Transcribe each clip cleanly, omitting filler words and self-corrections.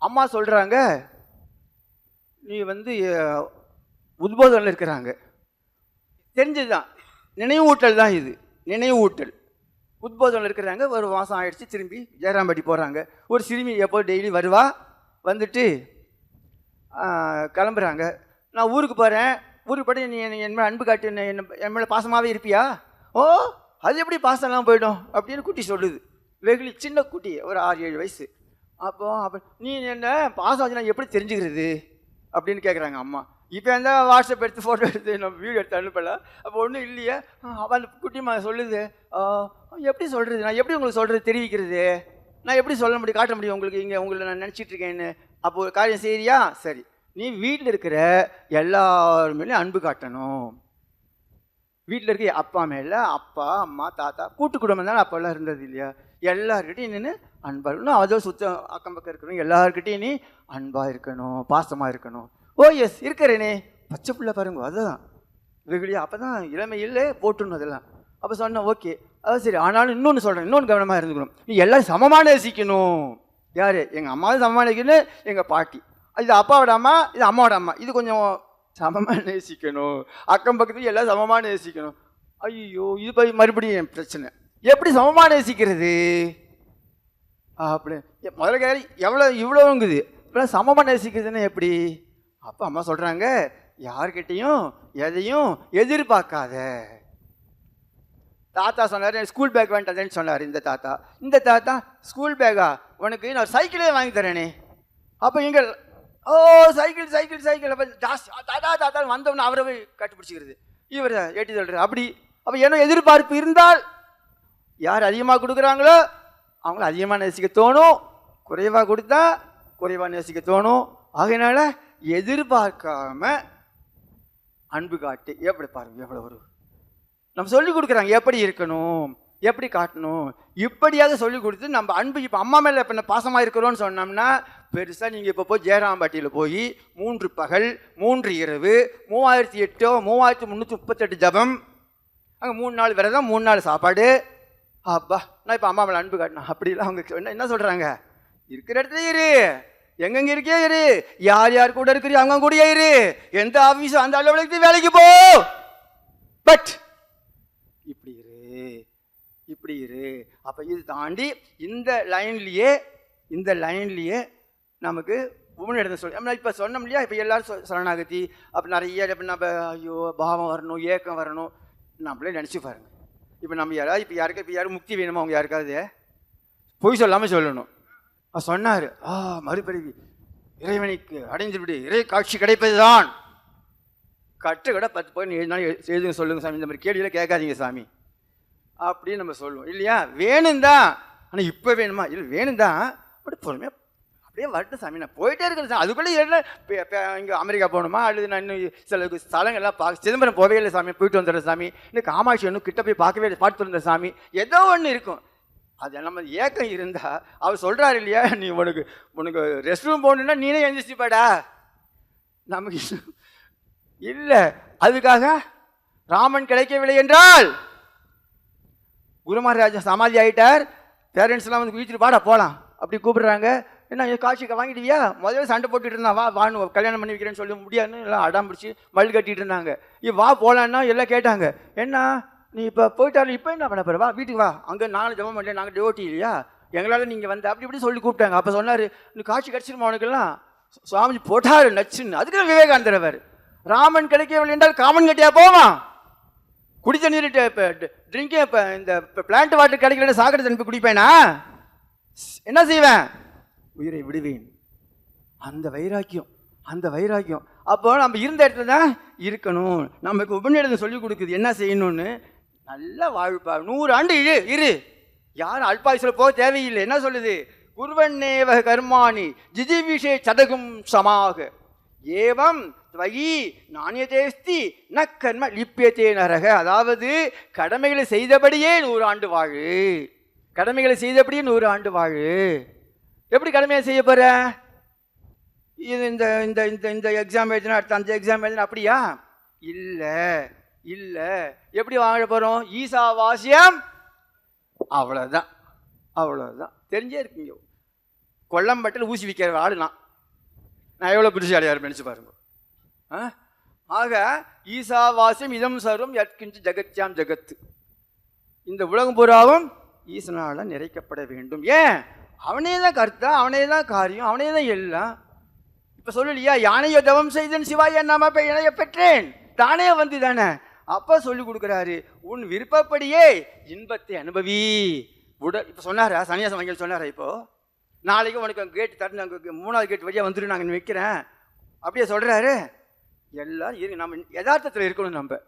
அம்மா சொல்கிறாங்க, நீ உத்போதனில் இருக்கிறாங்க. தெரிஞ்சது தான், நினைவூட்டல் தான் இது, நினைவூட்டல். உத்போதனில் இருக்கிறாங்க, ஒரு மாதம் ஆயிடுச்சு, திரும்பி ஜெயராம்பட்டி போகிறாங்க. ஒரு சிறுமி எப்போ டெய்லி வருவா, வந்துட்டு கிளம்புறாங்க. நான் ஊருக்கு போகிறேன், ஊருக்கு போய்ட்டு நீ என் மேலே அன்பு காட்டி என் மேலே பாசமாகவே இருப்பியா? ஓ, அது எப்படி பாசம்லாம் போயிடும் அப்படின்னு குட்டி சொல்லுது. வெகுளி சின்ன குட்டி, ஒரு 6-7 வயசு. அப்போ நீ என்ன பாசம் ஆச்சுன்னா எப்படி தெரிஞ்சுக்கிறது அப்படின்னு கேட்குறாங்க அம்மா. இப்போ எந்த வாட்ஸ்அப் எடுத்து ஃபோட்டோ எடுத்து நம்ம வீடியோ எடுத்து அனுப்பல, அப்போ ஒன்றும் இல்லையே. அந்த குட்டிமா சொல்லுது, எப்படி சொல்கிறது, நான் எப்படி உங்களுக்கு சொல்கிறது, தெரிவிக்கிறது, நான் எப்படி சொல்ல முடியும், காட்ட முடியும் உங்களுக்கு, இங்கே உங்களை நான் நினச்சிட்ருக்கேன்னு. அப்போ ஒரு காரியம் செய்யறியா, சரி, நீ வீட்டில் இருக்கிற எல்லாருமேலேயும் அன்பு காட்டணும். வீட்டில் இருக்க அப்பா மேலே, அப்பா அம்மா தாத்தா கூட்டு குடும்பம் தானே அப்போல்லாம் இருந்தது இல்லையா, எல்லாருக்கிட்டையும் நின்று அன்பாக இருக்கணும். அதோ சுத்தம் அக்கம் பக்கம் இருக்கணும், எல்லாருக்கிட்டையும் நீ அன்பாக இருக்கணும், பாசமாக இருக்கணும். ஓ எஸ், இருக்கிறேனே, பச்சை பிள்ளை பாருங்க, அதுதான் வெகுளியா, அப்போ தான் இளமையில் போட்டுணும் அதெல்லாம். அப்போ சொன்னேன், ஓகே, அது சரி. ஆனாலும் இன்னொன்று சொல்கிறேன், இன்னொன்று கவனமாக இருந்துக்கணும். நீ எல்லாரும் சமமாக நேசிக்கணும். யார்? எங்கள் அம்மாவும் சமமாக நேசிக்கணும், எங்கள் பாட்டி, இது அப்பாவோட அம்மா, இது அம்மாவோட அம்மா, இது கொஞ்சம் சமமாக நேசிக்கணும். அக்கம் பக்கத்துக்கு எல்லாம் சமமாக நேசிக்கணும். ஐயோ, இது போய் மறுபடியும் என் பிரச்சனை, எப்படி சமமாக நேசிக்கிறது அப்படி முதல்ல கேள்வி. இவ்வளோங்குது, இப்போ சமமாக நேசிக்கிறதுன்னு எப்படி? அப்போ அம்மா சொல்கிறாங்க, யார்கிட்டையும் எதையும் எதிர்பார்க்காத. தாத்தா சொன்னார், ஸ்கூல் பேக் வேண்டாதேன்னு சொன்னார் இந்த தாத்தா. ஸ்கூல் பேக்கா, உனக்கு நான் சைக்கிளே வாங்கி தரேனே. அப்போ இங்கே ஓ சைக்கிள் அப்போ தாத்தா வந்தவொன்னு அவரை போய் கட்டுப்பிடிச்சிக்கிறது, இவர் ஏட்டி சொல்கிறார். அப்போ என்ன எதிர்பார்ப்பு இருந்தால், யார் அதிகமாக கொடுக்குறாங்களோ அவங்கள அதிகமாக நேசிக்க தோணும், குறைவாக கொடுத்தா குறைவாக நேசிக்க தோணும். ஆகையினால எதிர்பார்க்காம அன்பு காட்டு. எப்படி பாருங்க, எவ்வளோ ஒரு நம்ம சொல்லிக் கொடுக்குறாங்க, எப்படி இருக்கணும், எப்படி காட்டணும். இப்படியாக சொல்லிக் கொடுத்து நம்ம அன்பு இப்போ அம்மா மேலே இப்போ பாசமாக இருக்கிறோன்னு சொன்னோம்னா, பெருசாக நீங்கள் இப்போ போய் ஜெயராம்பட்டியில் போய் 3 பகல் 3 இரவு 3338 ஜபம், அங்கே 3 நாள் விரதம் 3 நாள் சாப்பாடு. அப்பா, நான் இப்போ அம்மா மேலே அன்பு காட்டினேன் அப்படிலாம் அவங்க என்ன சொல்கிறாங்க, இருக்கிற இடத்துல இரு, எங்கெங்க இருக்கே இரு, யார் கூட இருக்கிறீ அவங்க கூட இரு, எந்த ஆஃபீஸோ அந்த அலுவலகத்துக்கு வேலைக்கு போ, பட் இப்படி இரு. அப்போ இது தாண்டி இந்த லைன்லேயே நமக்கு உமன் இடத்த சொல்லி நம்ம இப்போ சொன்னோம் இல்லையா, இப்போ எல்லாரும் சரணாகதி, அப்போ நிறைய இப்போ நம்ம ஐயோ பாவம் வரணும், ஏக்கம் வரணும், நம்மளே நினச்சி பாருங்க. இப்போ நம்ம யாரும் முக்தி வேணுமா, அவங்க யாருக்காவது பொய் சொல்லாமல் சொல்லணும். சொன்னார், மறுபிறவி இறைவனுக்கு அடைந்து விடு, இறை காட்சி கிடைப்பது தான். கட்டுக்கடை 10 போய் 7 நாள் எழுதுங்க சொல்லுங்க சாமி, இந்த மாதிரி கேள்வியில் கேட்காதீங்க சாமி அப்படின்னு நம்ம சொல்லுவோம் இல்லையா. வேணும் தான், ஆனால் இப்போ வேணுமா, இல்லை வேணும் தான், அப்படி பொறுமையாக அப்படியே வரட்டும் சாமி, நான் போயிட்டே இருக்கிறேன் சாமி. அதுக்குள்ளே என்ன இங்கே அமெரிக்கா போகணுமா, அல்லது நான் இன்னும் சில ஸ்தலங்கள்லாம் சிதம்பரம் போவே இல்லை சாமி, போயிட்டு வந்துடுறேன் சாமி, இன்னும் காமாட்சி ஒன்றும் கிட்ட போய் பார்க்கவே இல்லை, பார்த்து வந்தேன் சாமி, ஏதோ ஒன்று இருக்கும். அது நம்ம ஏக்கம் இருந்தால் அவர் சொல்கிறாரு இல்லையா, நீ உனக்கு ரெஸ்ட் ரூம் போகணுன்னா நீனே எழுந்திரிச்சுப்பாடா, நமக்கு இல்லை. அதுக்காக ராமன் கிடைக்கவில்லை என்றால், குருமஹாராஜா சமாதி ஆகிட்டார், பேரண்ட்ஸ்லாம் வீட்டுக்கு வாடா போகலாம் அப்படி கூப்பிடுறாங்க. என்ன காட்சிக்கு வாங்கிடுவியா, முதல்ல சண்டை போட்டுட்டு இருந்தா, வான்னு கல்யாணம் பண்ணி வைக்கிறேன்னு சொல்ல முடியாதுன்னு எல்லாம் அடம் பிடிச்சி மல்லு கட்டிகிட்டு இருந்தாங்க. வா போகலான்னா எல்லாம் கேட்டாங்க, என்ன நீ இப்போ போயிட்டாலும் இப்போ என்ன பண்ண போகிற, வா வீட்டுக்கு வா, அங்கே நாங்களும் ஜபம் பண்ணல, நாங்கள் டிவோட்டி இல்லையா, எங்களால் நீங்கள் வந்து அப்படி சொல்லி கூப்பிட்டாங்க. அப்போ சொன்னார், நீ காட்சி கிடச்சிருமா உனக்கெல்லாம், சுவாமிஜி போட்டார் நச்சுன்னு. அதுக்கு விவேகானந்தர் அவர், ராமன் கிடைக்கவில்லை என்றால் காமன் கட்டியா போவான், குடி தண்ணீர் இப்போ ட்ரிங்கே இப்போ இந்த பிளான்ட் வாட்டர் கிடைக்கல சாக்கடை தண்ணி போய் குடிப்பேனா, என்ன செய்வேன், உயிரை விடுவேன். அந்த வைராக்கியம் அப்போ நம்ம இருந்த இடத்துல தான் இருக்கணும். நமக்கு உபநிடதம் சொல்லிக் கொடுக்குது என்ன செய்யணும்னு. நல்லா வாழ்ப்பா, 100 ஆண்டு இரு, யாரும் அல்பாயுசில் போக தேவையில்லை. என்ன சொல்லுது, குருவன்னேவ கர்மாணி ஜிஜிவிஷே சதகும் சமாக ஏவம் துவயி நானியதேஸ்தி ந கர்ம லிப்பியத்தே நரக. அதாவது கடமைகளை செய்தபடியே 100 ஆண்டு வாழு, கடமைகளை செய்தபடியே 100 ஆண்டு வாழு. எப்படி கடமையை செய்ய போற, இது இந்த இந்த இந்த இந்த எக்ஸாம் எழுதினா அடுத்த 5 எக்ஸாம் எழுதினா அப்படியா, இல்லை. எப்படி வாழ போகிறோம், ஈசாவாசியம், அவ்வளோதான் தெரிஞ்சே இருக்கீங்க. கொல்லம்பட்டில் ஊசி விற்கிற ஆளு நான் எவ்வளோ புத்திசாலியாக இருப்பேன் நினச்சி பாருங்க. ஆக ஈசாவாசியம் இதம் சர்வம் யற்கிஞ்சு ஜெகத்யாம் ஜெகத்து, இந்த உலகம் பூராவும் ஈசனால் நிறைக்கப்பட வேண்டும். ஏன்? அவனே தான் கர்த்தா, அவனே தான் காரியம், அவனே தான் எல்லாம். இப்போ சொல்லலையா, யானையோ தவம் செய்தன் சிவாய நாம இணைய பெற்றேன், தானே வந்து தானே. அப்போ சொல்லி கொடுக்குறாரு, உன் விருப்பப்படியே இன்பத்தை அனுபவி. இப்போ சொன்னாரா சன்னியாசம் வங்கியில் சொன்னாரா, இப்போ நாளைக்கு உனக்கு கேட்டு தட்டு அங்கே 3வது கேட்டு வழியாக வந்துடும், நாங்கள் வைக்கிறேன் அப்படியே சொல்கிறாரு. எல்லோரும் இருக்கு, நம்ம யதார்த்தத்தில் இருக்கணும். நம்ம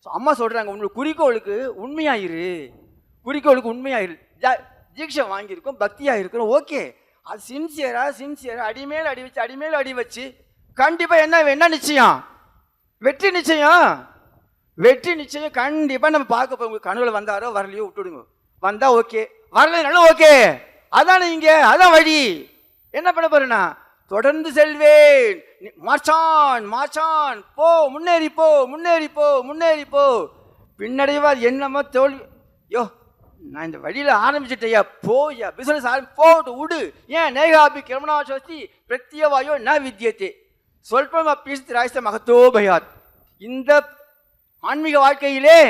அம்மா சொல்கிறாங்க, உங்களுக்கு குறிக்கோளுக்கு உண்மையாயிரு, குறிக்கோளுக்கு உண்மையாயிரு. தீட்சை வாங்கியிருக்கோம், பக்தியாக இருக்கிறோம், ஓகே. அது சின்சியராக அடிமேல் அடி வச்சு அடிமேல் அடி வச்சு கண்டிப்பாக என்ன நிச்சயம்? வெற்றி நிச்சயம். வெற்றி நிச்சயம் கண்டிப்பாக நம்ம பார்க்க போய் உங்களுக்கு கனவுல வந்தாரோ வரலையோ விட்டுடுங்க. வந்தா ஓகே, வரலனாலும் ஓகே. அதானே இங்கே, அதான் வழி. என்ன பண்ண போறேன்னா, தொடர்ந்து செல்வேன், மார்ச்சான் போ, முன்னேறி போ, முன்னேறி போ, முன்னேறி போ. பின்னடைவா என்னமோ தோல்வி. யோ நான் இந்த வழியில் ஆரம்பிச்சிட்டேயா, போயா பிசினஸ் போட்டு விடு. ஏன்? நேகாபி கிரமணாசோஸ்தி பிரத்யவாயோ ந வித்தியத்தை சொல்பம் அப்பீஸ் ராய்ஸ்த மகத்தோ பயாத். இந்த ஆன்மீக வாழ்க்கையிலே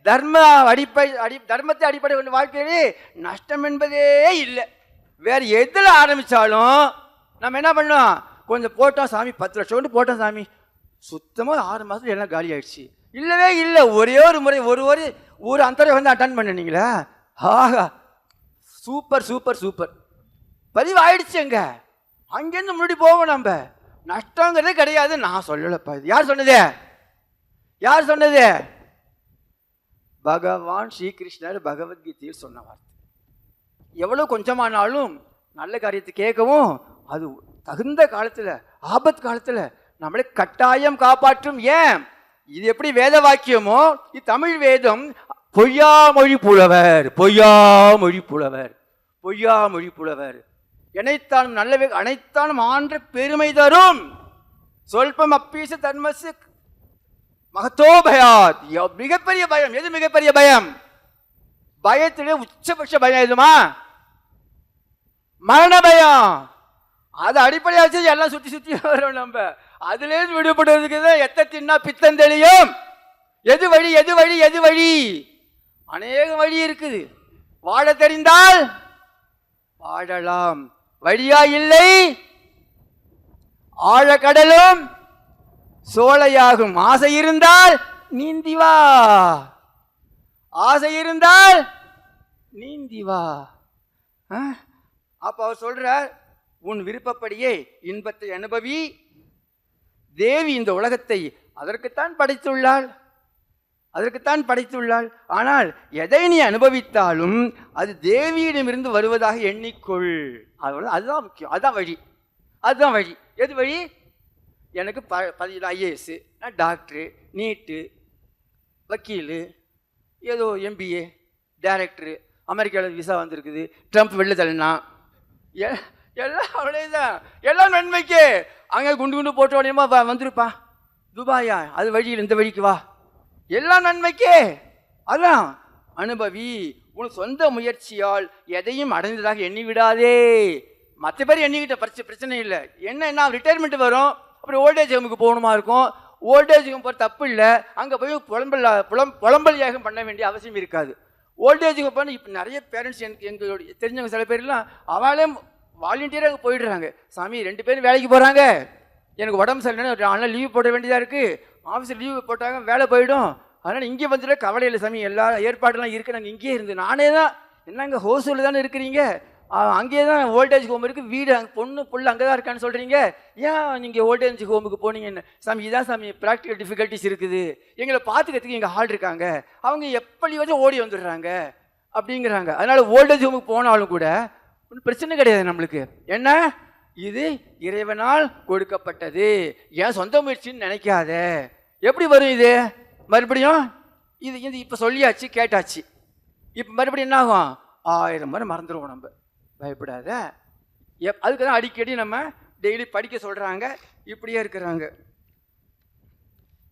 தர்மத்தை அடிப்படை கொண்ட வாழ்க்கையிலே நஷ்டம் என்பதே இல்லை. வேறு எதில் ஆரம்பித்தாலும் நம்ம என்ன பண்ணோம், கொஞ்சம் போட்டோம் சாமி, 10 லட்சம் போட்டோம் சாமி, சுத்தமாக 6 மாதத்துல எல்லாம் காலி ஆயிடுச்சு. இல்லவே இல்லை. ஒரே ஒரு முறை ஒரு அந்தரை வந்து அட்டன் பண்ணினீங்களா, ஆஹா சூப்பர் சூப்பர் சூப்பர், பதிவு ஆயிடுச்சு. அங்கேருந்து முன்னாடி போவோம். நம்ம நஷ்டங்கிறதே கிடையாது. நான் சொல்லலப்பா, இது யார் சொன்னது? பகவான் ஸ்ரீகிருஷ்ணர் பகவத்கீதையில் சொன்ன வார்த்தை. எவ்வளோ கொஞ்சமானாலும் நல்ல காரியத்தை கேட்கவும், அது தகுந்த காலத்தில் ஆபத் காலத்தில் நம்மளை கட்டாயம் காப்பாற்றும். ஏன்? இது எப்படி வேத வாக்கியமோ, இது தமிழ் வேதம். பொய்யாமொழி புலவர், பொய்யாமொழி புலவர், பொய்யாமொழி புலவர், எனைத்தானும் நல்ல அனைத்தானும் ஆன்ற பெருமை தரும். சொல்பம் அப்பீச தர்மசு மகத்தோ பயாத். மிகப்பெரிய பயம் எது? மிகப்பெரிய பயம். பயத்திலே உச்சபட்ச பயம் எதுமா? மரண பயம். அது அடிப்படையாக வச்சு எல்லாம் சுற்றி வரும். நம்ம அதுலேருந்து விடுபடுறதுக்கு தான் எத்த தின்னா பித்தம் தெளியும். எது வழி? அநேக வழி இருக்குது. வாழ தெரிந்தால் வாழலாம், வழியா இல்லை ஆழக்கடலும் சோலையாகும். ஆசை இருந்தால் நீந்தி வா, ஆசை இருந்தால் நீந்தி வா. அப்ப அவர் சொல்றார், உன் விருப்பப்படியே இன்பத்தை அனுபவி. தேவி இந்த உலகத்தை அதற்குத்தான் படைத்துள்ளாள். ஆனால் எதை நீ அனுபவித்தாலும் அது தேவியிடமிருந்து வருவதாக எண்ணிக்கொள். அதுதான் முக்கியம், அதுதான் வழி. எது வழி? எனக்கு IAS, நான் டாக்டரு, நீட்டு, வக்கீல், ஏதோ MBA, டைரக்டரு, அமெரிக்காவில் விசா வந்திருக்குது, ட்ரம்ப் வெளில தள்ளினா, எல்லாம் அவ்வளோதான். எல்லாம் நன்மைக்கு. அங்கே குண்டு போட்ட உடனேமா வந்துருப்பா துபாயா, அது வழியில் இந்த வழிக்கு வா, எல்லாம் நன்மைக்கே. அதான் அனுபவி. உன் சொந்த முயற்சியால் எதையும் அடைந்ததாக எண்ணி விடாதே. மற்ற பேர் எண்ணிக்கிட்ட பிரச்சனை இல்லை. என்ன ரிட்டையர்மெண்ட் வரும், அப்புறம் ஓல்டேஜ் ஹோமுக்கு போகணுமா இருக்கும். ஓல்டேஜ் ஹோம் போகிற தப்பு இல்லை. அங்கே போய் புலம்பல் ஏகம் பண்ண வேண்டிய அவசியம் இருக்காது. ஓல்டேஜ் ஹோம் பண்ண இப்போ நிறைய பேரண்ட்ஸ் எங்களுடைய தெரிஞ்சவங்க சில பேர்லாம் அவளே வாலண்டியராக போயிடுறாங்க. சாமி 2 பேரும் வேலைக்கு போகிறாங்க, எனக்கு உடம்பு சரியில்லைன்னு ஆனால் லீவ் போட வேண்டியதாக இருக்குது, ஆஃபீஸில் லீவு போட்டாங்க வேலை போயிடும், அதனால் இங்கே வந்துட்டு கவலை இல்லை சாமி, எல்லா ஏற்பாடுலாம் இருக்குது, நாங்கள் இங்கேயே இருந்து நானே தான் என்னங்க ஹோஸ்டலில் தானே இருக்கிறீங்க, அங்கேயே தான் ஓல்டேஜ் ஹோம் இருக்குது, வீடு அங்கே பொண்ணு அங்கே தான் இருக்கான்னு சொல்கிறீங்க, ஏன் நீங்கள் ஓல்டேஜ் ஹோமுக்கு போனீங்கன்னு. சாமி இதான் சாமி ப்ராக்டிக்கல் டிஃபிகல்ட்டிஸ் இருக்குது, எங்களை பார்த்துக்கிறதுக்கு எங்கள் ஆள் இருக்காங்க, அவங்க எப்படி வச்சு ஓடி வந்துடுறாங்க அப்படிங்கிறாங்க. அதனால் ஓல்டேஜ் ஹோமுக்கு போனாலும் கூட ஒன்றும் பிரச்சனை கிடையாது நம்மளுக்கு. என்ன இது இறைவனால் கொடுக்கப்பட்டது, ஏன் சொந்த முயற்சின்னு நினைக்காத. எப்படி வரும் இது மறுபடியும்? இது இப்போ சொல்லியாச்சு கேட்டாச்சு, இப்போ மறுபடியும் என்ன ஆகும்? 1000 முறை மறந்துடுவோம். நம்ம பயப்படாத. அதுக்கு தான் அடிக்கடி நம்ம டெய்லி படிக்க சொல்கிறாங்க, இப்படியே இருக்கிறாங்க.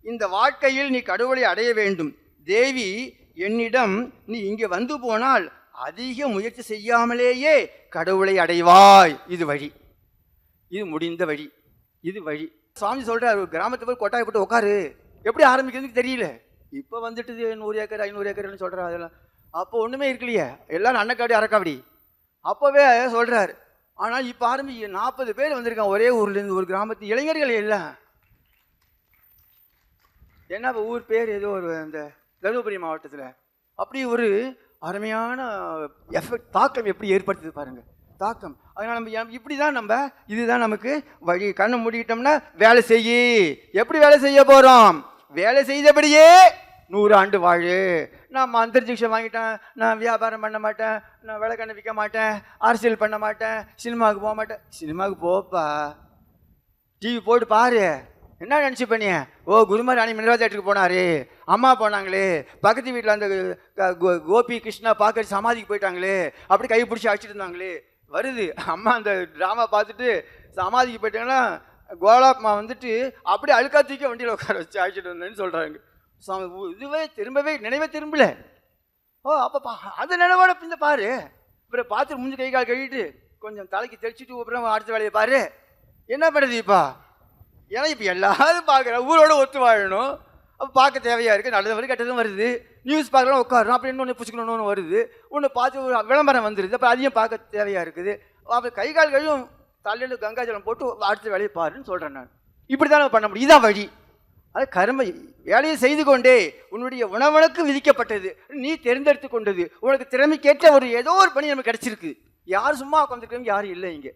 இந்த வாழ்க்கையில் நீ கடவுளை அடைய வேண்டும். தேவி என்னிடம் நீ இங்கே வந்து போனால் அதிக முயற்சி செய்யாமலேயே கடவுளை அடைவாய். இது வழி, இது முடிந்த வழி, இது வழி. சுவாமி சொல்றாரு, ஒரு கிராமத்தை போய் கொட்டாய் போட்டு உட்காரு, எப்படி ஆரம்பிக்கிறதுன்னு தெரியல. இப்போ வந்துட்டு 100 ஏக்கர் 500 ஏக்கர்னு சொல்கிறா. அதெல்லாம் அப்போ ஒன்றுமே இருக்கலையே, எல்லாரும் அன்னக்காடி அறக்காவடி அப்போவே சொல்கிறார். ஆனால் இப்போ ஆரம்பி 40 பேர் வந்திருக்கான் ஒரே ஊர்லேருந்து, ஒரு கிராமத்து இளைஞர்கள் எல்லாம். என்ன இப்போ ஊர் பேர் ஏதோ ஒரு அந்த தருமபுரி மாவட்டத்தில். அப்படி ஒரு அருமையான எஃபெக்ட், தாக்கம் எப்படி ஏற்படுத்துது பாருங்கள், தாக்கம். அதனால் நம்ம இப்படி தான் இதுதான் நமக்கு வழி. கண்ணை மூடிக்கிட்டோம்னா வேலை செய்ய. எப்படி வேலை செய்ய போகிறோம்? வேலை செய்தபடியே 100 ஆண்டு வாழு. நான் அந்தர்ஜிக்ஷன் வாங்கிட்டேன், நான் வியாபாரம் பண்ண மாட்டேன், நான் விளக்கண்ணை விற்க மாட்டேன், அரசியல் பண்ண மாட்டேன், சினிமாவுக்கு போக மாட்டேன். சினிமாவுக்கு போப்பா, டிவி போட்டு பாரு. என்ன நினச்சி பண்ணிய? ஓ, குருமார் ராணி மினரா தேட்டருக்கு போனார், அம்மா போனாங்களே, பக்கத்து வீட்டில் அந்த கோபி கிருஷ்ணா பார்க்க சமாதிக்கு போயிட்டாங்களே, அப்படி கை பிடிச்சி அழைச்சிட்டு இருந்தாங்களே. வருது அம்மா அந்த ட்ராமா பார்த்துட்டு சமாதிக்கு போயிட்டாங்கன்னா கோலாப்மா வந்துட்டு அப்படியே அழுக்கா தூக்கி வண்டியில் உட்கார வச்சு அழைச்சிட்டு வந்தேன்னு சொல்கிறாங்க. இதுவே திரும்பவே நினைவே திரும்பல. ஓ, அப்போ அந்த நினைவோட இந்த பாரு. அப்புறம் பார்த்து முடிஞ்சு கை கால் கழுவிட்டு கொஞ்சம் தலைக்கு தெளிச்சுட்டு அப்புறம் அடுத்த வேலையை பாரு. என்ன பண்ணுறது இப்போ? ஏன்னா இப்போ எல்லாரும் பார்க்குறேன், ஊரோட ஒத்து வாழணும். அப்போ பார்க்க தேவையாக இருக்குது, நல்லது வருது கெட்டதும் வருது. நியூஸ் பார்க்கலாம் உட்காரணும், அப்புறம் இன்னொன்று புச்சுக்கணும்னு வருது, ஒன்று பார்த்து ஒரு விளம்பரம் வந்துடுது, அப்புறம் அதையும் பார்க்க தேவையாக இருக்குது. அப்புறம் கை கால் கழுவும் தலையில் கங்காஜலம் போட்டு அடுத்த வேலையை பாருன்னு சொல்கிறேன் நான். இப்படி தான் நம்ம பண்ண முடியும், இதுதான் வழி. அது கர்ம வேலையை செய்து கொண்டே உன்னுடைய உணவனுக்கு விதிக்கப்பட்டது, நீ தேர்ந்தெடுத்து கொண்டது, உனக்கு திறமைக்கேற்ற ஒரு ஏதோ ஒரு பணி நமக்கு கிடச்சிருக்கு. யாரும் சும்மா உட்காந்துருக்கவங்க யாரும் இல்லை இங்கே.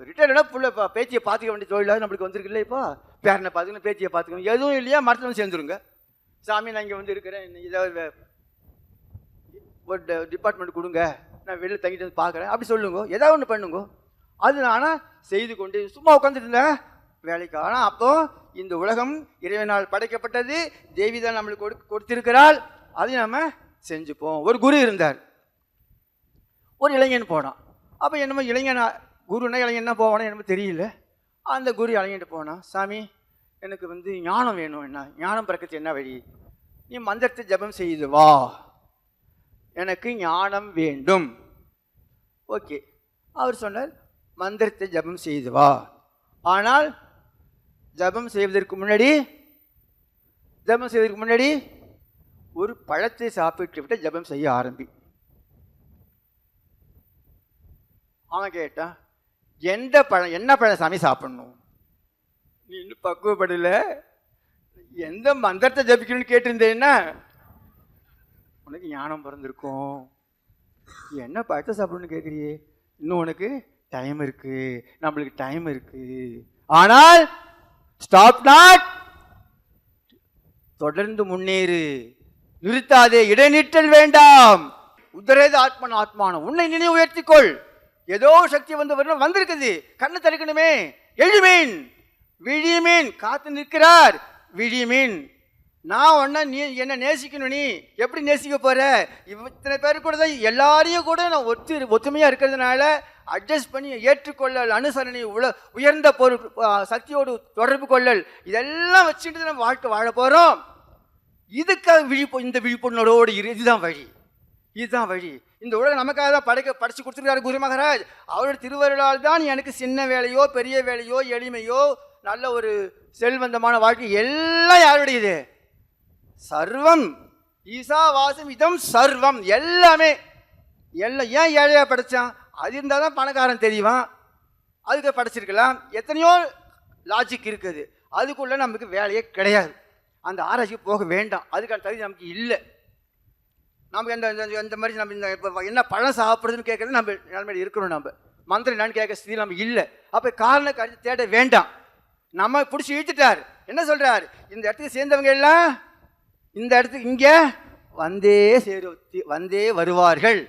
ரிட்டையர்டா புள்ள பேச்சியை பார்த்துக்க வேண்டிய தொழிலாக நம்மளுக்கு வந்திருக்கு இல்லை. இப்போ பேரனை பார்த்துக்கணும், பேச்சியை பார்த்துக்கணும், எதுவும் இல்லையா மரத்தில் வந்து சேர்ந்துருங்க. சாமி நான் இங்கே வந்து இருக்கிறேன், ஏதாவது ஒரு டிபார்ட்மெண்ட் கொடுங்க, நான் வெளியில் தங்கிட்டு வந்து பார்க்குறேன் அப்படி சொல்லுங்க, ஏதாவது ஒன்று பண்ணுங்க. அது ஆனால் செய்து கொண்டு சும்மா உட்காந்துட்டு இருந்தேன் வேலைக்கு. ஆனால் அப்போ இந்த உலகம் இறைவனால் படைக்கப்பட்டது, தேவி தான் நம்மளுக்கு கொடுத்திருக்கிறாள், அதையும் நம்ம செஞ்சுப்போம். ஒரு குரு இருந்தார், ஒரு இளைஞன் போனான். அப்போ என்னமோ இளைஞனா குருன்னா இளைஞன்னா போவானோ என்னமோ தெரியல. அந்த குரு இளைஞன்ட்டு போனான், சாமி எனக்கு வந்து ஞானம் வேணும், என்ன ஞானம் பிறக்கத்து என்ன வழி? நீ மந்திரத்தை ஜபம் செய்து வா, எனக்கு ஞானம் வேண்டும். ஓகே, அவர் சொன்னார் மந்திரத்தை ஜபம் செய்து வா, ஆனால் ஜபம் செய்வதற்கு முன்னாடி ஒரு பழத்தை சாப்பிட்டு விட்டு ஜபம் செய்ய ஆரம்பி. அவன் கேட்டான், எந்த பழம், என்ன பழம் சாமி சாப்பிடணும்? நீ இன்னும் பக்குவப்படல, எந்த மந்திரத்தை ஜபிக்கணும்னு கேட்டிருந்தேன்னா உனக்கு ஞானம் பிறந்திருக்கும். என்ன பழத்தை சாப்பிடணும்னு கேட்குறியே? இன்னும் உனக்கு டைம் இருக்கு, நம்மளுக்கு டைம் இருக்கு. ஆனால் ஸ்டாப் நாட், தொடர்ந்து முன்னேறு, நிறுத்தாதே, இடைநிற்றல் வேண்டாம். உத்தரேது ஆத்மன் ஆத்மானம், உன்னை நினைவு உயர்த்திக்கொள். ஏதோ சக்தி வந்து வரணும், வந்திருக்குது, கண்ணு திறக்கணுமே, எழுமீன் விழிமீன் காத்து நிற்கிறார். விழிமீன், நான் ஒன்னா நீ என்ன நேசிக்கணும், நீ எப்படி நேசிக்க போற? இத்தனை பேர் கூட தான், எல்லாரையும் கூட நான் ஒத்துமையா இருக்கிறதுனால அட்ஜஸ்ட் பண்ணி ஏற்றுக்கொள்ளல், அனுசரணை, உயர்ந்த பொருள் சக்தியோடு தொடர்பு கொள்ளல், இதெல்லாம் வச்சுட்டு நம்ம வாழ்க்கை வாழ போறோம். இதுக்காக இந்த விழிப்புணர்வோடு இதுதான் வழி, இதுதான் வழி. இந்த உலகம் நமக்காக தான் படைச்சு கொடுத்துருக்காரு குரு மகாராஜ். அவருடைய திருவருளால் தான் எனக்கு சின்ன வேலையோ பெரிய வேலையோ எளிமையோ நல்ல ஒரு செல்வந்தமான வாழ்க்கை எல்லாம் யாருடையது? சர்வம் ஈசாவாசம் இதம் சர்வம், எல்லாமே எல்லாம். ஏன் ஏழையா படைச்சான்? அது இருந்தால் தான் பணக்காரன் தெரியுவான், அதுக்கு படைச்சிருக்கலாம். எத்தனையோ லாஜிக் இருக்குது, அதுக்குள்ள நமக்கு வேலையே கிடையாது. அந்த ஆராய்ச்சிக்கு போக வேண்டாம், அதுக்கான தகுதி நமக்கு இல்லை. நம்ம இந்த மாதிரி நம்ம இந்த இப்போ என்ன பழம் சாப்பிட்றதுன்னு கேட்குறது நம்ம நிலைமையில் இருக்கணும். நம்ம மந்திரம் என்னன்னு கேட்க ஸ்திதி நம்ம இல்லை. அப்போ காரண கருத்து தேட வேண்டாம். நம்ம பிடிச்சி இழுத்துட்டார். என்ன சொல்கிறார்? இந்த இடத்துக்கு சேர்ந்தவங்க எல்லாம் இந்த இடத்துக்கு இங்கே வந்தே வருவார்கள்.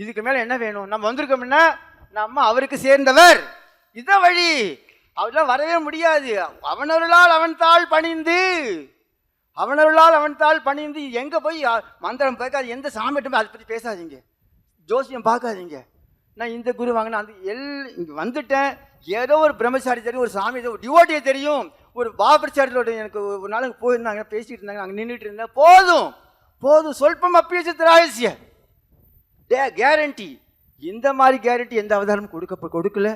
இதுக்கு மேலே என்ன வேணும்? நம்ம வந்திருக்கோம்னா நம்ம அவருக்கு சேர்ந்தவர், இதுதான் வழி. அவரெல்லாம் வரவே முடியாது. அவனருளால் அவன் தாள் பணிந்து எங்கே போய் மந்திரம் பார்க்காது, எந்த சாமிட்டும் அதை பற்றி பேசாதீங்க, ஜோசியம் பார்க்காதீங்க. நான் இந்த குரு வாங்கினா அந்த இங்கே வந்துட்டேன், ஏதோ ஒரு பிரம்மச்சாரி தெரியும், ஒரு சாமி ஒரு டிவோட்டியை தெரியும், ஒரு பாபர்ச்சாரியோட எனக்கு ஒரு நாளைக்கு போயிருந்தாங்க, பேசிகிட்டு இருந்தாங்க, அங்கே நின்றுட்டு இருந்தேன். போதும் சொல்பம் அப்பியசித்த ரகசிய, கேரண்டி. இந்த மாதிரி கேரண்டி எந்த அவதாரமும் கொடுக்கல.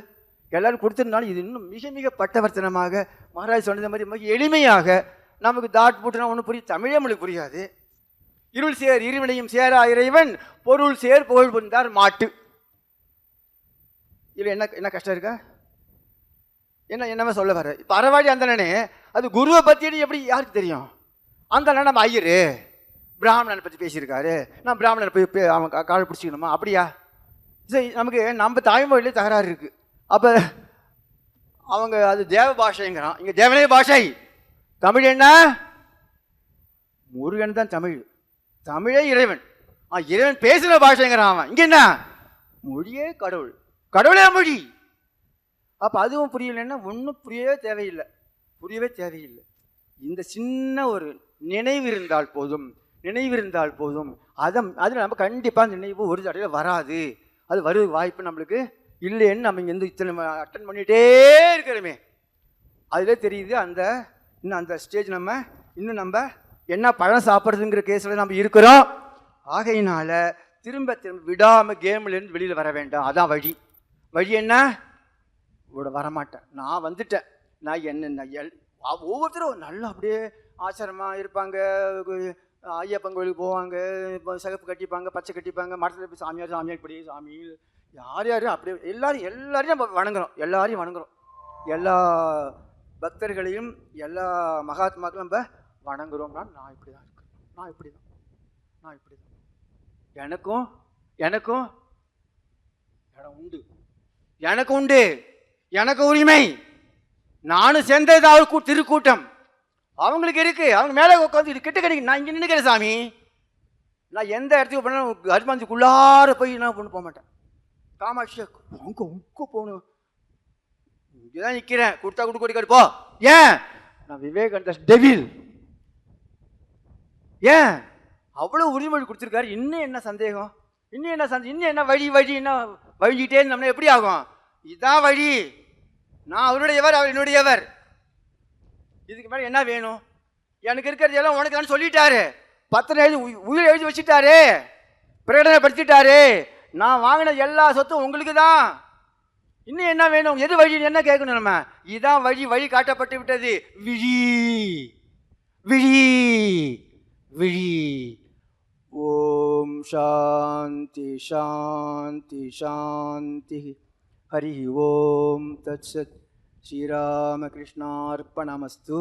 எல்லாரும் கொடுத்துருந்தாலும் இது இன்னும் மிக மிக பட்டவர்த்தனமாக மகாராஜ் சொன்னது மாதிரி மிக எளிமையாக நமக்கு தாட் போட்டுனா ஒன்றும் புரியும், தமிழே நம்மளுக்கு புரியாது. இருள் சேர் இருவினையும் சேரா இறைவன் பொருள் சேர் புகழ் புரிந்தார் மாட்டு. இல்லை என்ன கஷ்டம் இருக்கா? என்னமே சொல்ல வர இப்போ அறவாடி அந்தனே அது குருவை பற்றி எப்படி யாருக்கு தெரியும்? அந்த நம்ம ஐயரு பிராமணனை பற்றி பேசியிருக்காரு, நான் பிராமணனை போய் அவன் கால் பிடிச்சிக்கணுமா? அப்படியா? சரி, நமக்கு நம்ம தாய்மொழியிலே தகராறு இருக்குது. அப்போ அவங்க அது தேவ பாஷைங்கிறான், இங்கே தேவனே பாஷை. தமிழ் என்ன? முருகன் தான் தமிழ், தமிழே இறைவன். இறைவன் பேசுகிற பாஷைங்கிறான் அவன். இங்கே என்ன? மொழியே கடவுள், கடவுளே மொழி. அப்போ அதுவும் புரியலைன்னா ஒன்றும் புரியவே தேவையில்லை. இந்த சின்ன ஒரு நினைவு இருந்தால் போதும். அதில் நம்ம கண்டிப்பாக நினைவு ஒரு தடவை வராது. அது வருவது வாய்ப்பு நம்மளுக்கு இல்லைன்னு நம்ம இங்கே இத்தனை அட்டன் பண்ணிகிட்டே இருக்கிறோமே, அதிலே தெரியுது அந்த ஸ்டேஜ் இன்னும் நம்ம என்ன பழம் சாப்பிட்றதுங்கிற கேஸில் நம்ம இருக்கிறோம். ஆகையினால திரும்ப விடாமல் கேம்லேருந்து வெளியில் வர வேண்டாம். அதான் வழி என்ன? வரமாட்டேன், நான் வந்துட்டேன். ஒவ்வொருத்தரும் நல்லா அப்படியே ஆச்சாரமாக இருப்பாங்க, ஐயப்பன் கோயிலுக்கு போவாங்க, இப்போ சிகப்பு கட்டிப்பாங்க, பச்சை கட்டிப்பாங்க, மரத்தில் போய் சாமியார் இப்படி சாமி யார் அப்படியே எல்லாரையும் நம்ம வணங்குறோம். எல்லா பக்தர்களையும் எல்லா மகாத்மாக்களும் நம்ம வணங்குறோம்னா நான் இப்படி தான் இருக்கேன். எனக்கும் இடம் உண்டு, எனக்கு உரிமை. நானும் சேர்ந்தது அவர் திருக்கூட்டம், அவங்களுக்கு இருக்கு. அவங்க மேலே உட்காந்து இது கிட்ட கிடைக்கும். நான் இங்கே நின்றுக்கிறேன் சாமி. நான் எந்த இடத்துக்கு போனாலும் கர்மாந்திக்குள்ளார போய் நான் போக மாட்டேன். காமாட்சி அங்கே போகணும், இங்கே தான் நிற்கிறேன், கொடுத்தா கொடுக்க போ. ஏன்? நான் விவேகானந்தா டெவில். ஏன் அவ்வளோ உரிமொழி கொடுத்துருக்காரு? இன்னும் என்ன சந்தேகம்? இன்னும் என்ன வழி என்ன வழிகிட்டே இருந்தோம்னா எப்படி ஆகும்? இதுதான் வழி. நான் அவருடையவர், அவர் என்னுடையவர். இதுக்கு மேலே என்ன வேணும்? எனக்கு இருக்கிறது எல்லாம் உனக்கு தான் சொல்லிட்டாரு. பத்திரம் எழுதி உயிர் எழுதி வச்சுட்டாரு, பிரகடனப்படுத்திட்டாரு. நான் வாங்கின எல்லா சொத்தும் உங்களுக்கு தான். இன்னும் என்ன வேணும்? எது வழி என்ன கேட்கணும்? நம்ம இதுதான் வழி காட்டப்பட்டு விட்டது. விழி. ஓம் சாந்தி சாந்தி சாந்தி. ஹரி ஓம் தத்சத். ஸ்ரீராமகிருஷ்ணார்ப்பணமஸ்து.